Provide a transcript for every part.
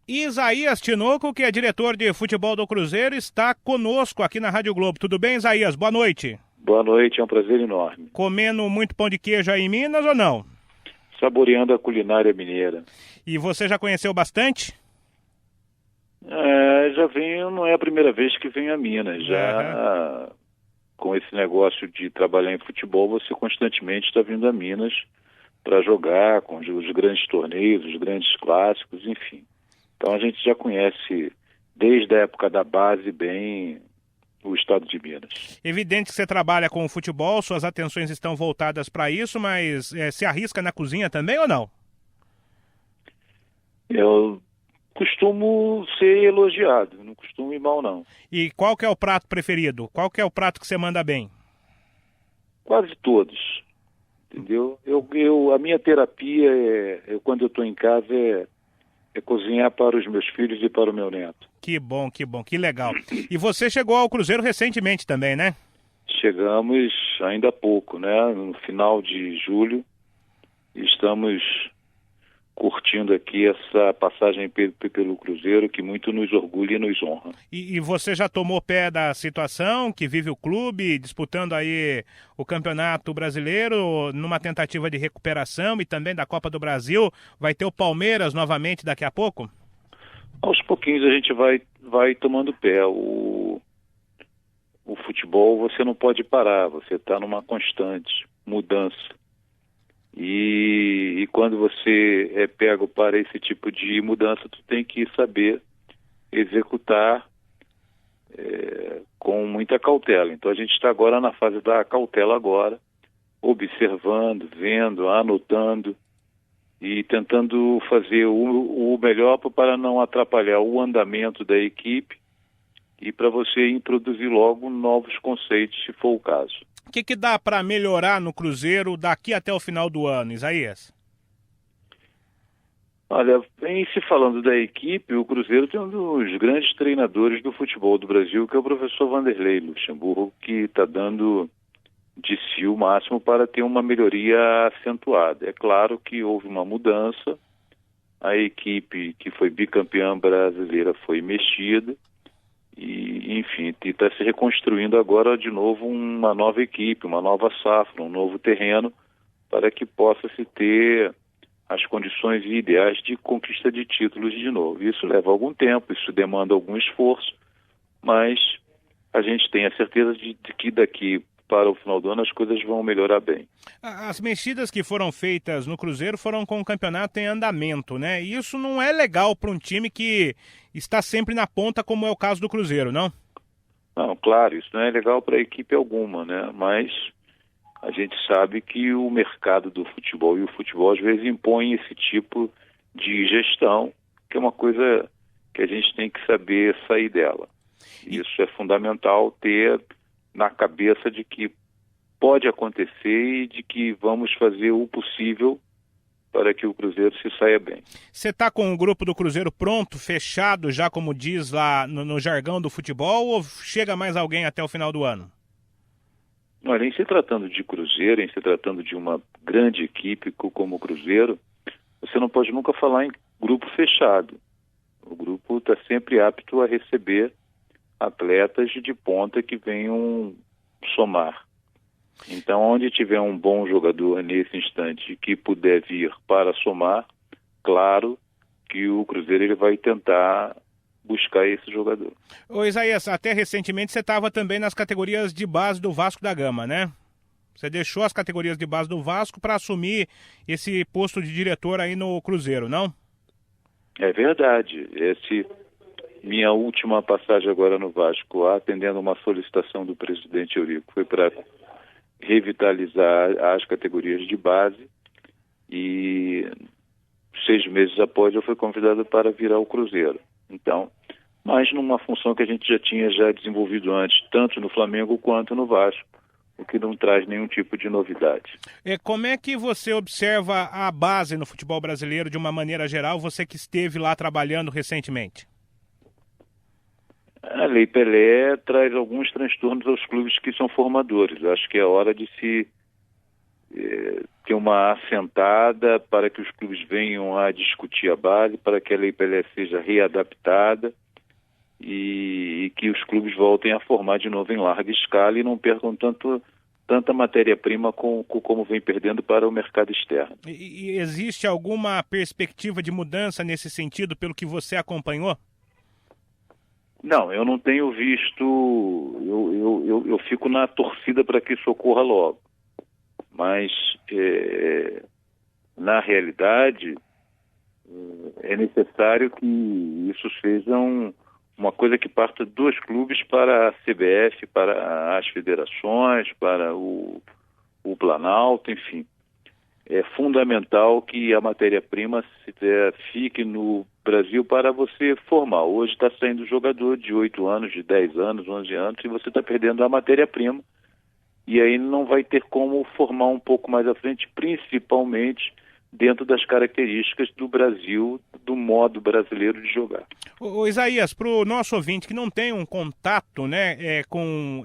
Isaías Tinoco, que é diretor de futebol do Cruzeiro, está conosco aqui na Rádio Globo. Tudo bem, Isaías? Boa noite. Boa noite, é um prazer enorme. Comendo muito pão de queijo aí em Minas ou não? Saboreando a culinária mineira. E você já conheceu bastante? Já venho, não é a primeira vez que venho a Minas. Já com esse negócio de trabalhar em futebol, você constantemente está vindo a Minas para jogar com os grandes torneios, os grandes clássicos, enfim. Então a gente já conhece desde a época da base bem o estado de Minas. Evidente que você trabalha com o futebol, suas atenções estão voltadas para isso, mas se arrisca na cozinha também ou não? Eu costumo ser elogiado, não costumo ir mal não. E qual que é o prato preferido? Qual que é o prato que você manda bem? Quase todos, entendeu? A minha terapia, quando eu estou em casa, é cozinhar para os meus filhos e para o meu neto. Que bom, que legal. E você chegou ao Cruzeiro recentemente também, né? Chegamos ainda há pouco, né? No final de julho, estamos curtindo aqui essa passagem pelo Cruzeiro, que muito nos orgulha e nos honra. E você já tomou pé da situação que vive o clube, disputando aí o Campeonato Brasileiro, numa tentativa de recuperação e também da Copa do Brasil? Vai ter o Palmeiras novamente daqui a pouco? Aos pouquinhos a gente vai tomando pé. O futebol você não pode parar, você está numa constante mudança. E quando você é pego para esse tipo de mudança, tu tem que saber executar com muita cautela. Então a gente está agora na fase da cautela agora, observando, vendo, anotando e tentando fazer o melhor para não atrapalhar o andamento da equipe e para você introduzir logo novos conceitos, se for o caso. O que dá para melhorar no Cruzeiro daqui até o final do ano, Isaías? Olha, em se falando da equipe, o Cruzeiro tem um dos grandes treinadores do futebol do Brasil, que é o professor Vanderlei Luxemburgo, que está dando de si o máximo para ter uma melhoria acentuada. É claro que houve uma mudança, a equipe que foi bicampeã brasileira foi mexida, e, enfim, está se reconstruindo agora de novo uma nova equipe, uma nova safra, um novo terreno, para que possa se ter as condições ideais de conquista de títulos de novo. Isso leva algum tempo, isso demanda algum esforço, mas a gente tem a certeza de que daqui para o final do ano as coisas vão melhorar bem. As mexidas que foram feitas no Cruzeiro foram com o campeonato em andamento, né? E isso não é legal para um time que está sempre na ponta, como é o caso do Cruzeiro, não? Não, claro, isso não é legal para a equipe alguma, né? Mas a gente sabe que o mercado do futebol e o futebol às vezes impõe esse tipo de gestão, que é uma coisa que a gente tem que saber sair dela. Isso é fundamental ter na cabeça de que pode acontecer e de que vamos fazer o possível para que o Cruzeiro se saia bem. Você está com o grupo do Cruzeiro pronto, fechado, já como diz lá no jargão do futebol, ou chega mais alguém até o final do ano? Olha, em se tratando de Cruzeiro, em se tratando de uma grande equipe como o Cruzeiro, você não pode nunca falar em grupo fechado. O grupo está sempre apto a receber atletas de ponta que venham somar. Então, onde tiver um bom jogador nesse instante que puder vir para somar, claro que o Cruzeiro ele vai tentar buscar esse jogador. Ô Isaías, até recentemente você estava também nas categorias de base do Vasco da Gama, né? Você deixou as categorias de base do Vasco para assumir esse posto de diretor aí no Cruzeiro, não? É verdade. Minha última passagem agora no Vasco, atendendo uma solicitação do presidente Eurico, foi para revitalizar as categorias de base e 6 meses após eu fui convidado para virar o Cruzeiro. Então, mas numa função que a gente já tinha desenvolvido antes, tanto no Flamengo quanto no Vasco, o que não traz nenhum tipo de novidade. Como é que você observa a base no futebol brasileiro de uma maneira geral, você que esteve lá trabalhando recentemente? A Lei Pelé traz alguns transtornos aos clubes que são formadores. Acho que é hora de se ter uma assentada para que os clubes venham a discutir a base, para que a Lei Pelé seja readaptada e que os clubes voltem a formar de novo em larga escala e não percam tanta matéria-prima como vem perdendo para o mercado externo. E existe alguma perspectiva de mudança nesse sentido, pelo que você acompanhou? Não, eu não tenho visto, eu fico na torcida para que isso ocorra logo, mas na realidade é necessário que isso seja uma coisa que parta dos clubes para a CBF, para as federações, para o Planalto, enfim. É fundamental que a matéria-prima fique no Brasil para você formar. Hoje está saindo jogador de 8 anos, de 10 anos, 11 anos, e você está perdendo a matéria-prima. E aí não vai ter como formar um pouco mais à frente, principalmente dentro das características do Brasil, do modo brasileiro de jogar. Ô Isaías, para o nosso ouvinte que não tem um contato, né, com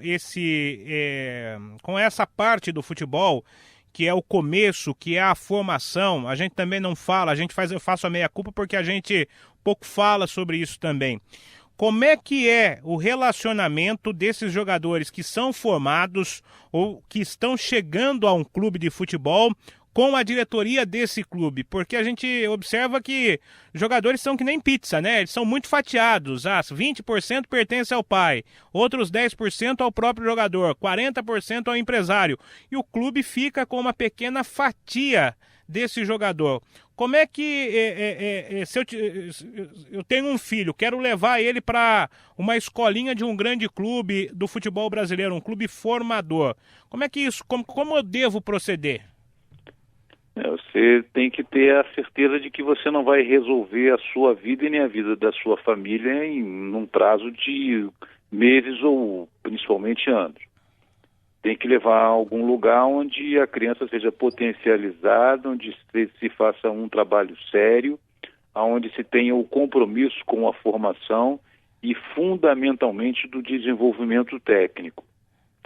essa parte do futebol, que é o começo, que é a formação, a gente também não fala, eu faço a meia-culpa porque a gente pouco fala sobre isso também. Como é que é o relacionamento desses jogadores que são formados ou que estão chegando a um clube de futebol com a diretoria desse clube? Porque a gente observa que jogadores são que nem pizza, né? Eles são muito fatiados. 20% pertence ao pai, outros 10% ao próprio jogador, 40% ao empresário. E o clube fica com uma pequena fatia desse jogador. Como é que, se eu tenho um filho, quero levar ele para uma escolinha de um grande clube do futebol brasileiro, um clube formador, como é que isso, como eu devo proceder? Você tem que ter a certeza de que você não vai resolver a sua vida e nem a vida da sua família num prazo de meses ou principalmente anos. Tem que levar a algum lugar onde a criança seja potencializada, onde se faça um trabalho sério, onde se tenha o compromisso com a formação e fundamentalmente do desenvolvimento técnico.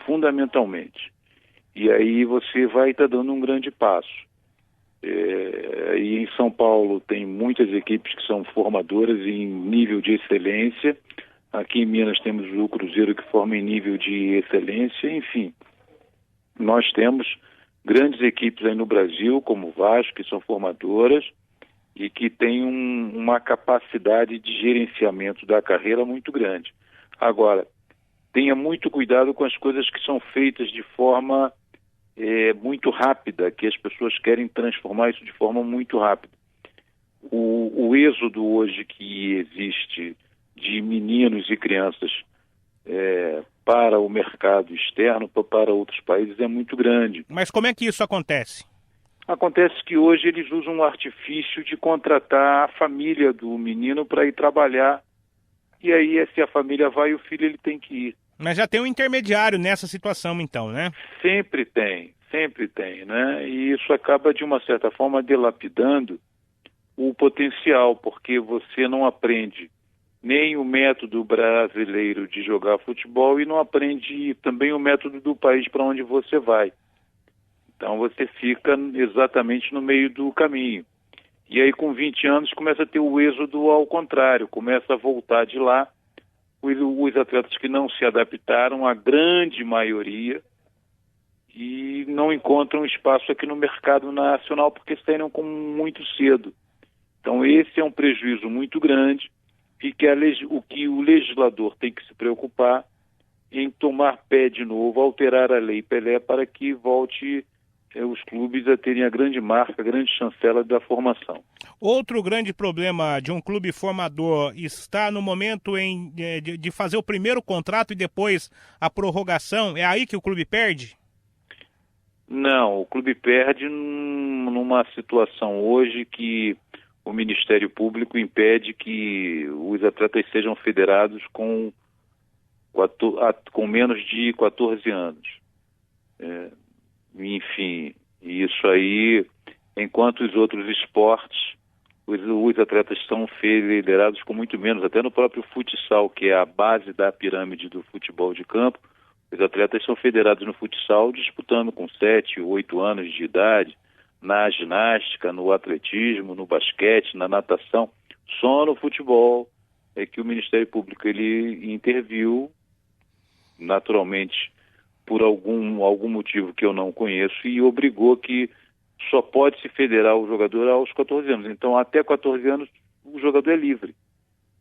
Fundamentalmente. E aí você vai estar dando um grande passo. E em São Paulo tem muitas equipes que são formadoras em nível de excelência. Aqui em Minas temos o Cruzeiro que forma em nível de excelência. Enfim, nós temos grandes equipes aí no Brasil, como o Vasco, que são formadoras e que têm uma capacidade de gerenciamento da carreira muito grande. Agora, tenha muito cuidado com as coisas que são feitas de forma muito rápida, que as pessoas querem transformar isso de forma muito rápida. O êxodo hoje que existe de meninos e crianças para o mercado externo, para outros países, é muito grande. Mas como é que isso acontece? Acontece que hoje eles usam um artifício de contratar a família do menino para ir trabalhar, e aí se a família vai, o filho ele tem que ir. Mas já tem um intermediário nessa situação, então, né? Sempre tem, né? E isso acaba, de uma certa forma, dilapidando o potencial, porque você não aprende nem o método brasileiro de jogar futebol e não aprende também o método do país para onde você vai. Então você fica exatamente no meio do caminho. E aí com 20 anos começa a ter o êxodo ao contrário, começa a voltar de lá os atletas que não se adaptaram, a grande maioria, e não encontram espaço aqui no mercado nacional porque saíram muito cedo. Então esse é um prejuízo muito grande e que o que o legislador tem que se preocupar em tomar pé de novo, alterar a Lei Pelé para que volte os clubes a terem a grande marca, a grande chancela da formação. Outro grande problema de um clube formador está no momento de fazer o primeiro contrato e depois a prorrogação. É aí que o clube perde? Não, o clube perde numa situação hoje que o Ministério Público impede que os atletas sejam federados com menos de 14 anos. Enfim, isso aí, enquanto os outros esportes, os atletas são federados com muito menos, até no próprio futsal, que é a base da pirâmide do futebol de campo, Os atletas são federados no futsal disputando com 7, 8 anos de idade, na ginástica, no atletismo, no basquete, na natação. Só no futebol é que o Ministério Público ele interviu, naturalmente, por algum motivo que eu não conheço, e obrigou que só pode se federar o jogador aos 14 anos. Então, até 14 anos, o jogador é livre.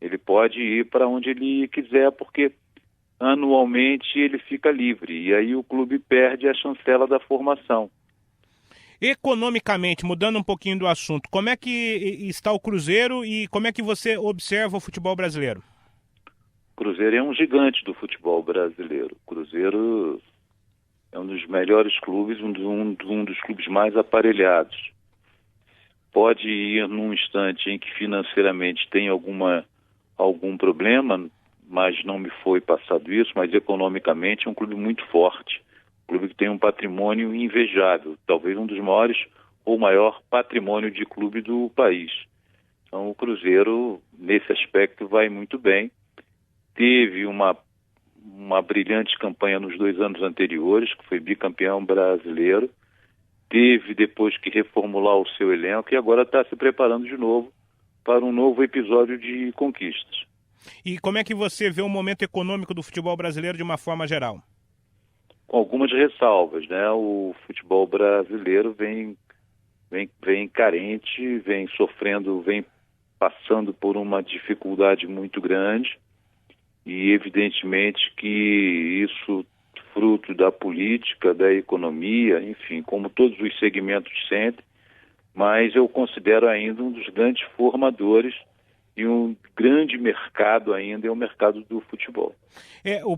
Ele pode ir para onde ele quiser, porque anualmente ele fica livre. E aí o clube perde a chancela da formação. Economicamente, mudando um pouquinho do assunto, como é que está o Cruzeiro e como é que você observa o futebol brasileiro? O Cruzeiro é um gigante do futebol brasileiro. O Cruzeiro é um dos melhores clubes, um dos clubes mais aparelhados. Pode ir num instante em que financeiramente tem algum problema, mas não me foi passado isso, mas economicamente é um clube muito forte. Um clube que tem um patrimônio invejável, talvez um dos maiores ou maior patrimônio de clube do país. Então o Cruzeiro, nesse aspecto, vai muito bem. Teve uma brilhante campanha nos 2 anos anteriores, que foi bicampeão brasileiro. Teve depois que reformular o seu elenco e agora está se preparando de novo para um novo episódio de conquistas. E como é que você vê o momento econômico do futebol brasileiro de uma forma geral? Com algumas ressalvas, né? O futebol brasileiro vem carente, vem sofrendo, vem passando por uma dificuldade muito grande, e evidentemente que isso fruto da política, da economia, enfim, como todos os segmentos sentem, mas eu considero ainda um dos grandes formadores e um grande mercado ainda é o mercado do futebol.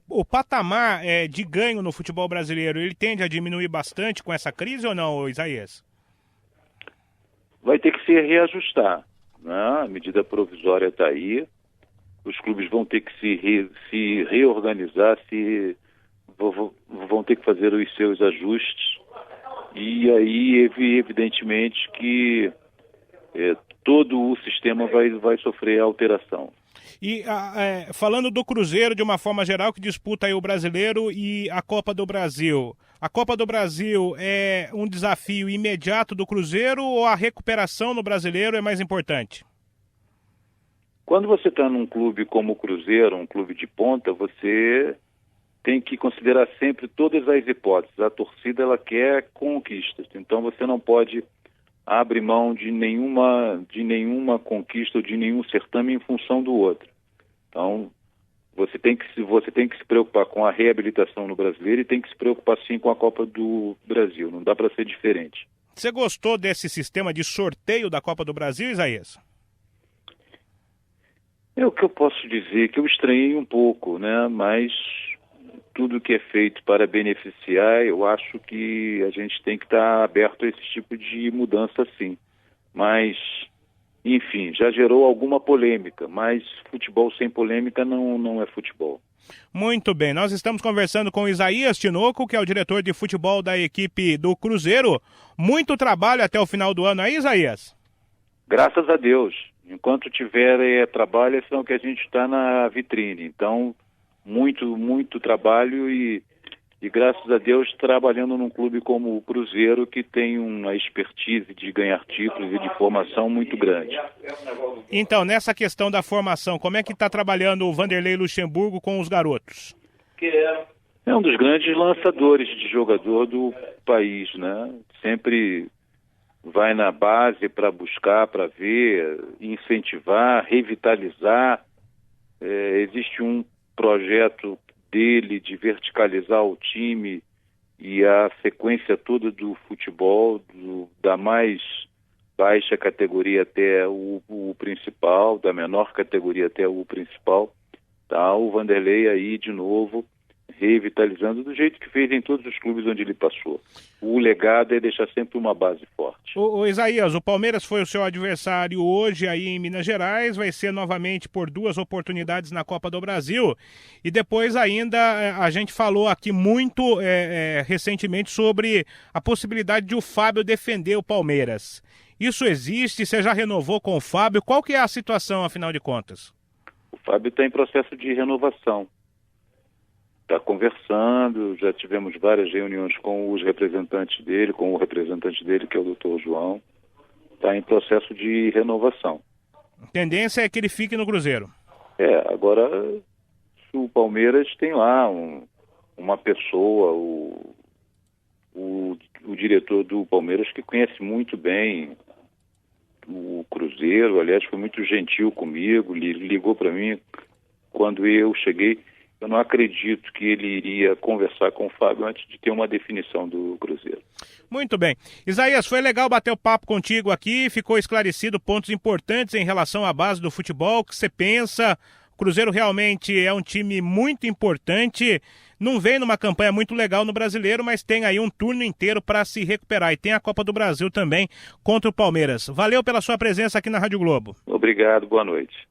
O patamar de ganho no futebol brasileiro, ele tende a diminuir bastante com essa crise ou não, Isaías? Vai ter que se reajustar, né? A medida provisória está aí, os clubes vão ter que se reorganizar, vão ter que fazer os seus ajustes, e aí evidentemente que todo o sistema vai sofrer alteração. E falando do Cruzeiro de uma forma geral, que disputa aí o Brasileiro e a Copa do Brasil. A Copa do Brasil é um desafio imediato do Cruzeiro ou a recuperação no Brasileiro é mais importante? Quando você está num clube como o Cruzeiro, um clube de ponta, você tem que considerar sempre todas as hipóteses. A torcida ela quer conquistas, então você não pode abrir mão de nenhuma conquista ou de nenhum certame em função do outro. Então, você tem que se preocupar com a reabilitação no Brasileiro e tem que se preocupar sim com a Copa do Brasil. Não dá para ser diferente. Você gostou desse sistema de sorteio da Copa do Brasil, Isaías? É o que eu posso dizer, que eu estranhei um pouco, né? Mas tudo que é feito para beneficiar, eu acho que a gente tem que estar aberto a esse tipo de mudança, sim. Mas, enfim, já gerou alguma polêmica, mas futebol sem polêmica não é futebol. Muito bem, nós estamos conversando com Isaías Tinoco, que é o diretor de futebol da equipe do Cruzeiro. Muito trabalho até o final do ano aí, Isaías? Graças a Deus. Enquanto tiver trabalho, é senão que a gente está na vitrine. Então, muito trabalho e graças a Deus trabalhando num clube como o Cruzeiro, que tem uma expertise de ganhar títulos e de formação muito grande. Então, nessa questão da formação, como é que está trabalhando o Vanderlei Luxemburgo com os garotos? É um dos grandes lançadores de jogador do país, né? Sempre vai na base para buscar, para ver, incentivar, revitalizar. Existe um projeto dele de verticalizar o time e a sequência toda do futebol, da mais baixa categoria até o principal, da menor categoria até o principal. Tá o Vanderlei aí de novo revitalizando do jeito que fez em todos os clubes onde ele passou. O legado é deixar sempre uma base forte. O Isaías, o Palmeiras foi o seu adversário hoje aí em Minas Gerais, vai ser novamente por 2 oportunidades na Copa do Brasil, e depois ainda a gente falou aqui muito recentemente sobre a possibilidade de o Fábio defender o Palmeiras. Isso existe? Você já renovou com o Fábio? Qual que é a situação, afinal de contas? O Fábio está em processo de renovação. está conversando, já tivemos várias reuniões com os representantes dele, com o representante dele, que é o Dr. João. Está em processo de renovação. A tendência é que ele fique no Cruzeiro. Agora o Palmeiras tem lá uma pessoa, o diretor do Palmeiras, que conhece muito bem o Cruzeiro, aliás, foi muito gentil comigo, ligou para mim quando eu cheguei. Eu não acredito que ele iria conversar com o Fábio antes de ter uma definição do Cruzeiro. Muito bem. Isaías, foi legal bater o papo contigo aqui, ficou esclarecido pontos importantes em relação à base do futebol, o que você pensa. O Cruzeiro realmente é um time muito importante, não vem numa campanha muito legal no Brasileiro, mas tem aí um turno inteiro para se recuperar e tem a Copa do Brasil também contra o Palmeiras. Valeu pela sua presença aqui na Rádio Globo. Obrigado, boa noite.